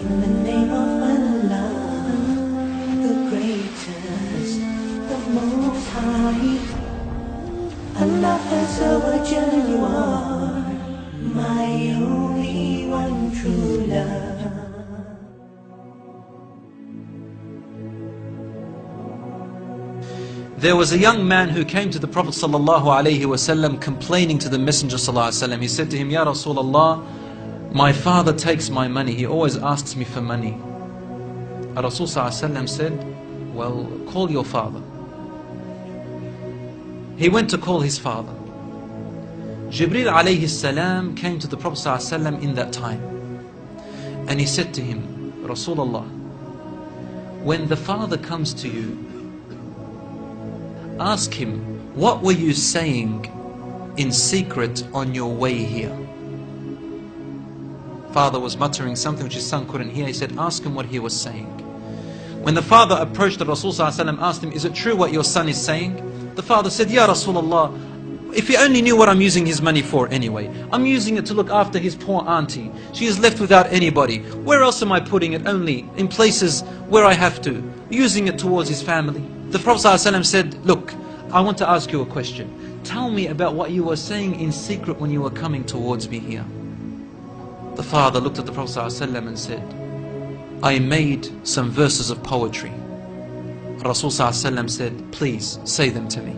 In the name of Allah, the greatest, the most high. Allah Azza wa Jalla, you are my only one true love. There was a young man who came to the Prophet ﷺ complaining to the Messenger ﷺ. He said to him, Ya Rasulullah, my father takes my money. He always asks me for money. Rasul ﷺ said, well, call your father. He went to call his father. Jibreel alayhi salam came to the Prophet ﷺ in that time. And he said to him, Rasulullah, when the father comes to you, ask him, what were you saying in secret on your way here? Father was muttering something which his son couldn't hear. He said, ask him what he was saying. When the father approached the Rasul ﷺ, asked him, is it true what your son is saying? The father said, Ya Rasulullah, if he only knew what I'm using his money for anyway. I'm using it to look after his poor auntie. She is left without anybody. Where else am I putting it? Only in places where I have to. Using it towards his family. The Prophet ﷺ said, look, I want to ask you a question. Tell me about what you were saying in secret when you were coming towards me here. The father looked at the Prophet ﷺ and said, I made some verses of poetry. Rasul ﷺ said, please say them to me.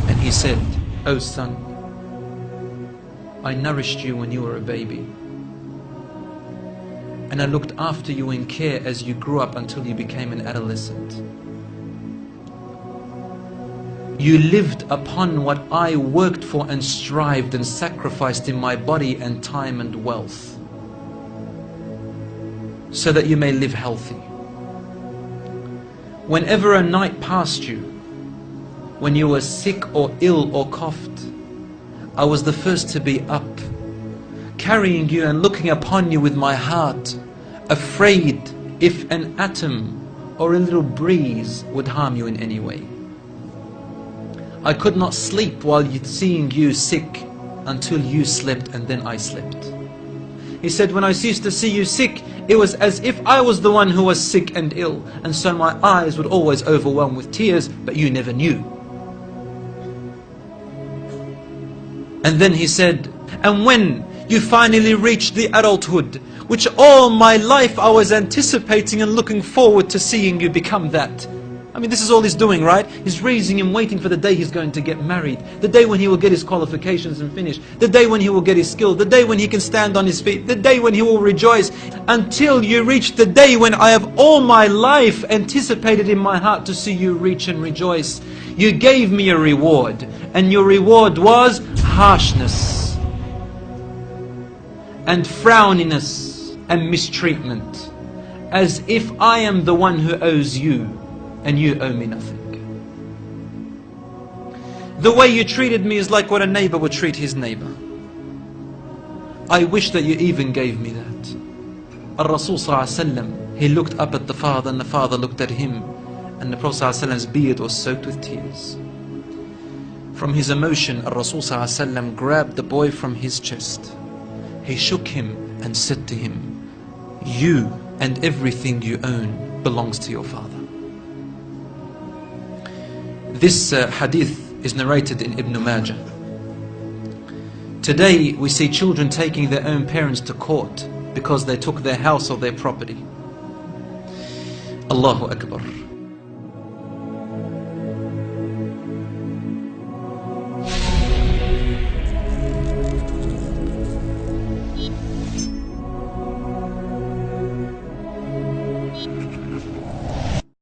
And he said, oh son, I nourished you when you were a baby. And I looked after you in care as you grew up until you became an adolescent. You lived upon what I worked for and strived and sacrificed in my body and time and wealth, so that you may live healthy. Whenever a night passed you, when you were sick or ill or coughed, I was the first to be up, carrying you and looking upon you with my heart, afraid if an atom or a little breeze would harm you in any way. I could not sleep while seeing you sick until you slept, and then I slept. He said, when I used to see you sick, it was as if I was the one who was sick and ill, and so my eyes would always overwhelm with tears, but you never knew. And then he said, and when you finally reached the adulthood, which all my life I was anticipating and looking forward to seeing you become that. I mean, this is all he's doing, right? He's raising him, waiting for the day he's going to get married, the day when he will get his qualifications and finish, the day when he will get his skill, the day when he can stand on his feet, the day when he will rejoice, until you reach the day when I have all my life anticipated in my heart to see you reach and rejoice. You gave me a reward, and your reward was harshness and frowniness and mistreatment, as if I am the one who owes you and you owe me nothing. The way you treated me is like what a neighbor would treat his neighbor. I wish that you even gave me that. Al-Rasul ﷺ, he looked up at the father and the father looked at him, and the Prophet ﷺ's beard was soaked with tears. From his emotion, Al-Rasul ﷺ grabbed the boy from his chest. He shook him and said to him, you and everything you own belongs to your father. This hadith is narrated in Ibn Majah. Today we see children taking their own parents to court because they took their house or their property. Allahu Akbar.